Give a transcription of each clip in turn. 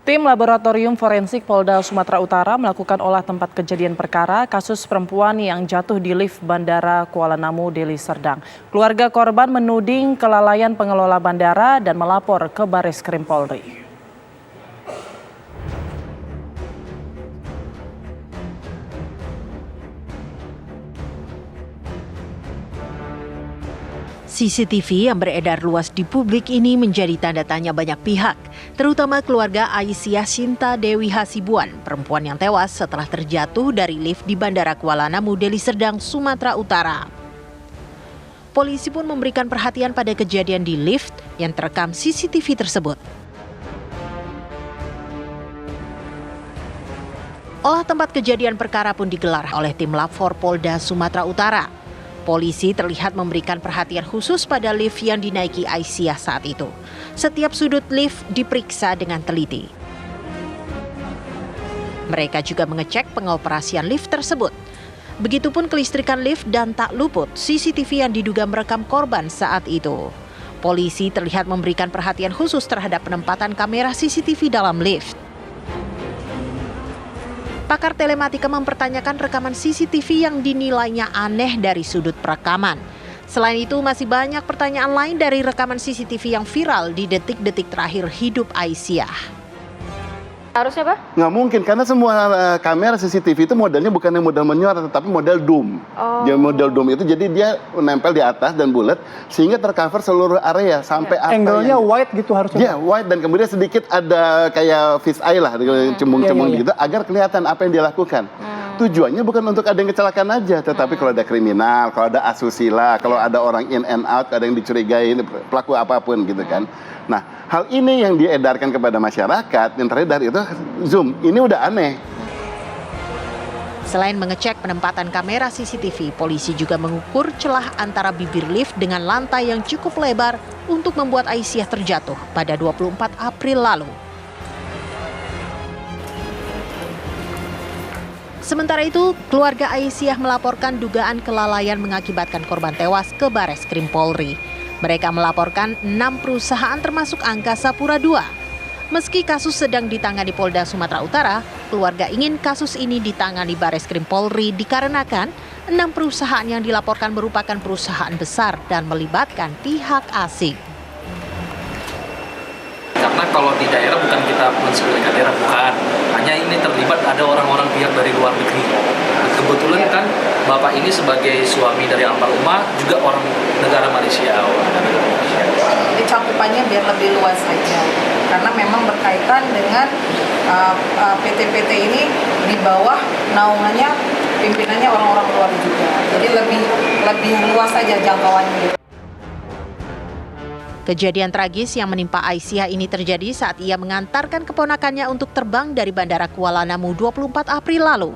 Tim Laboratorium Forensik Polda Sumatera Utara melakukan olah tempat kejadian perkara kasus perempuan yang jatuh di lift Bandara Kuala Namu, Deli Serdang. Keluarga korban menuding kelalaian pengelola bandara dan melapor ke Bareskrim Polri. CCTV yang beredar luas di publik ini menjadi tanda tanya banyak pihak, terutama keluarga Aisyah Sinta Dewi Hasibuan, perempuan yang tewas setelah terjatuh dari lift di Bandara Kuala Namu, Deli Serdang, Sumatera Utara. Polisi pun memberikan perhatian pada kejadian di lift yang terekam CCTV tersebut. Olah tempat kejadian perkara pun digelar oleh tim Lab4 Polda Sumatera Utara. Polisi terlihat memberikan perhatian khusus pada lift yang dinaiki Aisyah saat itu. Setiap sudut lift diperiksa dengan teliti. Mereka juga mengecek pengoperasian lift tersebut. Begitupun kelistrikan lift dan tak luput CCTV yang diduga merekam korban saat itu. Polisi terlihat memberikan perhatian khusus terhadap penempatan kamera CCTV dalam lift. Pakar telematika mempertanyakan rekaman CCTV yang dinilainya aneh dari sudut perekaman. Selain itu, masih banyak pertanyaan lain dari rekaman CCTV yang viral di detik-detik terakhir hidup Aisyah. Harusnya Pak? Nggak mungkin, karena semua kamera CCTV itu modelnya bukan yang model menyorot, tetapi model dome. Dia model dome itu jadi dia menempel di atas dan bulat, sehingga tercover seluruh area sampai apa angle-nya wide gitu harusnya. Ya, wide, dan kemudian sedikit ada kayak fish eye lah, cembung-cembung gitu, agar kelihatan apa yang dia lakukan. Tujuannya bukan untuk ada yang kecelakaan aja, tetapi kalau ada kriminal, kalau ada asusila, kalau ada orang in and out, ada yang dicurigai, pelaku apapun gitu kan. Nah, hal ini yang diedarkan kepada masyarakat, yang teredar itu Zoom, ini udah aneh. Selain mengecek penempatan kamera CCTV, polisi juga mengukur celah antara bibir lift dengan lantai yang cukup lebar untuk membuat Aisyah terjatuh pada 24 April lalu. Sementara itu, keluarga Aisyah melaporkan dugaan kelalaian mengakibatkan korban tewas ke Bareskrim Polri. Mereka melaporkan 6 perusahaan termasuk Angkasa Pura II. Meski kasus sedang ditangani Polda Sumatera Utara, keluarga ingin kasus ini ditangani Bareskrim Polri dikarenakan 6 perusahaan yang dilaporkan merupakan perusahaan besar dan melibatkan pihak asing. Karena kalau di daerah bukan kita mensebutkan daerah, bukan. Hanya ini terlibat ada orang-orang pihak dari luar negeri. Kebetulan kan Bapak ini sebagai suami dari almarhumah juga orang negara Malaysia. Jadi cakupannya biar lebih luas saja. Karena memang berkaitan dengan PT-PT ini di bawah naungannya pimpinannya orang-orang luar juga. Jadi lebih luas saja jangkauannya. Kejadian tragis yang menimpa Aisyah ini terjadi saat ia mengantarkan keponakannya untuk terbang dari Bandara Kuala Namu 24 April lalu.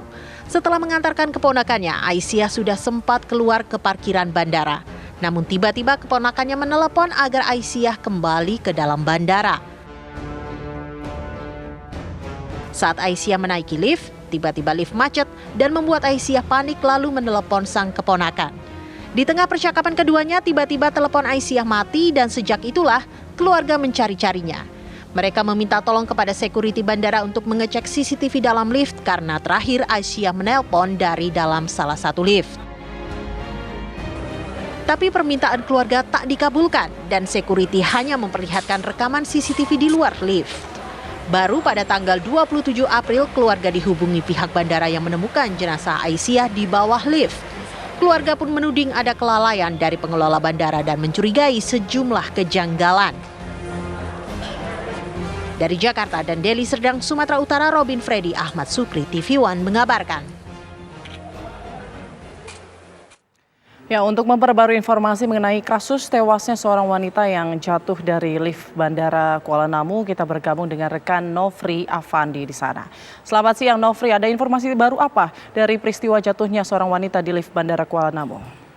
Setelah mengantarkan keponakannya, Aisyah sudah sempat keluar ke parkiran bandara. Namun tiba-tiba keponakannya menelepon agar Aisyah kembali ke dalam bandara. Saat Aisyah menaiki lift, tiba-tiba lift macet dan membuat Aisyah panik lalu menelepon sang keponakan. Di tengah percakapan keduanya, tiba-tiba telepon Aisyah mati dan sejak itulah keluarga mencari-carinya. Mereka meminta tolong kepada security bandara untuk mengecek CCTV dalam lift karena terakhir Aisyah menelpon dari dalam salah satu lift. Tapi permintaan keluarga tak dikabulkan dan security hanya memperlihatkan rekaman CCTV di luar lift. Baru pada tanggal 27 April keluarga dihubungi pihak bandara yang menemukan jenazah Aisyah di bawah lift. Keluarga pun menuding ada kelalaian dari pengelola bandara dan mencurigai sejumlah kejanggalan. Dari Jakarta dan Deli Serdang, Sumatera Utara, Robin Freddy Ahmad Sukri, TV One mengabarkan. Ya, untuk memperbarui informasi mengenai kasus tewasnya seorang wanita yang jatuh dari lift Bandara Kuala Namu, kita bergabung dengan rekan Nofri Afandi di sana. Selamat siang Nofri, ada informasi baru apa dari peristiwa jatuhnya seorang wanita di lift Bandara Kuala Namu?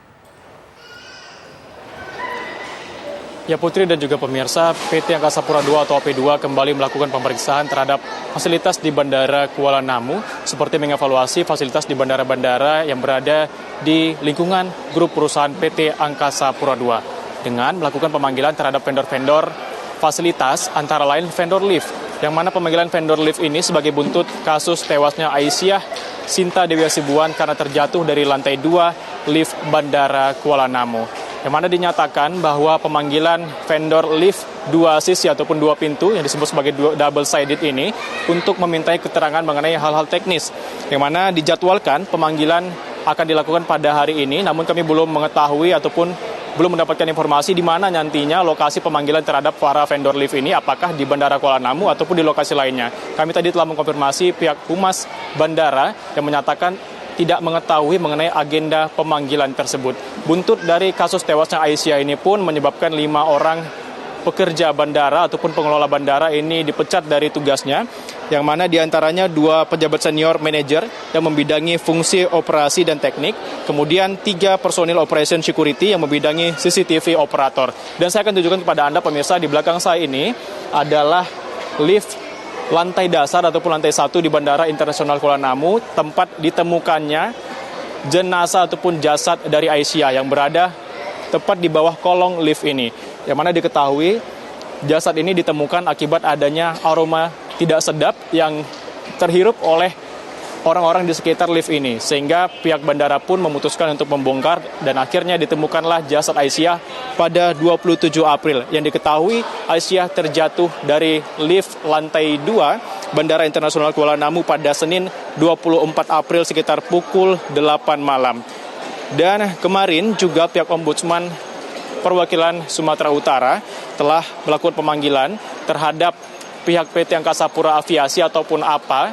Ya Putri dan juga pemirsa, PT Angkasa Pura II atau AP2 kembali melakukan pemeriksaan terhadap fasilitas di Bandara Kuala Namu seperti mengevaluasi fasilitas di bandara-bandara yang berada di lingkungan grup perusahaan PT Angkasa Pura II dengan melakukan pemanggilan terhadap vendor-vendor fasilitas antara lain vendor lift yang mana pemanggilan vendor lift ini sebagai buntut kasus tewasnya Aisyah Sinta Dewi Hasibuan karena terjatuh dari lantai 2 lift Bandara Kuala Namu. Yang mana dinyatakan bahwa pemanggilan vendor lift 2 sisi ataupun 2 pintu yang disebut sebagai double sided ini untuk memintai keterangan mengenai hal-hal teknis. Yang mana dijadwalkan pemanggilan akan dilakukan pada hari ini, namun kami belum mengetahui ataupun belum mendapatkan informasi di mana nantinya lokasi pemanggilan terhadap para vendor lift ini, apakah di Bandara Kuala Namu ataupun di lokasi lainnya. Kami tadi telah mengkonfirmasi pihak Humas Bandara yang menyatakan tidak mengetahui mengenai agenda pemanggilan tersebut. Buntut dari kasus tewasnya Aisyah ini pun menyebabkan 5 orang pekerja bandara ataupun pengelola bandara ini dipecat dari tugasnya, yang mana diantaranya 2 pejabat senior manajer yang membidangi fungsi operasi dan teknik, kemudian 3 personil operation security yang membidangi CCTV operator. Dan saya akan tunjukkan kepada Anda pemirsa, di belakang saya ini adalah lift lantai dasar ataupun lantai 1 di Bandara Internasional Kuala Namu, tempat ditemukannya jenazah ataupun jasad dari Aisyah yang berada tepat di bawah kolong lift ini. Yang mana diketahui jasad ini ditemukan akibat adanya aroma tidak sedap yang terhirup oleh orang-orang di sekitar lift ini. Sehingga pihak bandara pun memutuskan untuk membongkar dan akhirnya ditemukanlah jasad Aisyah pada 27 April. Yang diketahui Aisyah terjatuh dari lift lantai 2 Bandara Internasional Kuala Namu pada Senin 24 April sekitar pukul 8 malam. Dan kemarin juga pihak Ombudsman Perwakilan Sumatera Utara telah melakukan pemanggilan terhadap pihak PT Angkasa Pura Aviasi ataupun APA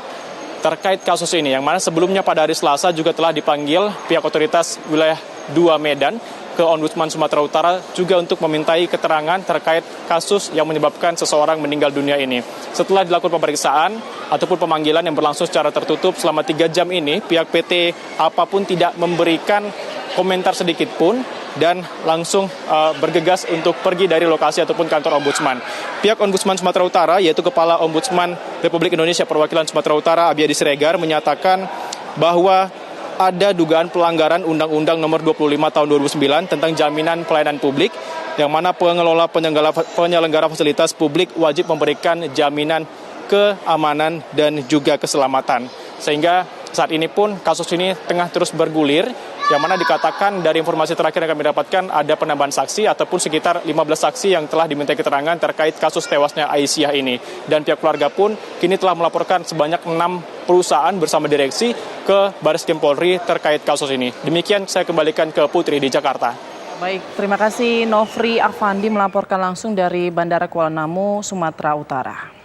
terkait kasus ini, yang mana sebelumnya pada hari Selasa juga telah dipanggil pihak otoritas wilayah 2 Medan ke Ombudsman Sumatera Utara juga untuk memintai keterangan terkait kasus yang menyebabkan seseorang meninggal dunia ini. Setelah dilakukan pemeriksaan ataupun pemanggilan yang berlangsung secara tertutup selama 3 jam ini, pihak PT APA pun tidak memberikan komentar sedikit pun dan langsung bergegas untuk pergi dari lokasi ataupun kantor Ombudsman. Pihak Ombudsman Sumatera Utara, yaitu Kepala Ombudsman Republik Indonesia Perwakilan Sumatera Utara Abiyadi Siregar, menyatakan bahwa ada dugaan pelanggaran Undang-Undang Nomor 25 Tahun 2009 tentang jaminan pelayanan publik, yang mana penyelenggara fasilitas publik wajib memberikan jaminan keamanan dan juga keselamatan. Sehingga saat ini pun kasus ini tengah terus bergulir, yang mana dikatakan dari informasi terakhir yang kami dapatkan ada penambahan saksi ataupun sekitar 15 saksi yang telah diminta keterangan terkait kasus tewasnya Aisyah ini. Dan pihak keluarga pun kini telah melaporkan sebanyak 6 perusahaan bersama direksi ke Bareskrim Polri terkait kasus ini. Demikian saya kembalikan ke Putri di Jakarta. Baik, terima kasih Nofri Afandi melaporkan langsung dari Bandara Kuala Namu, Sumatera Utara.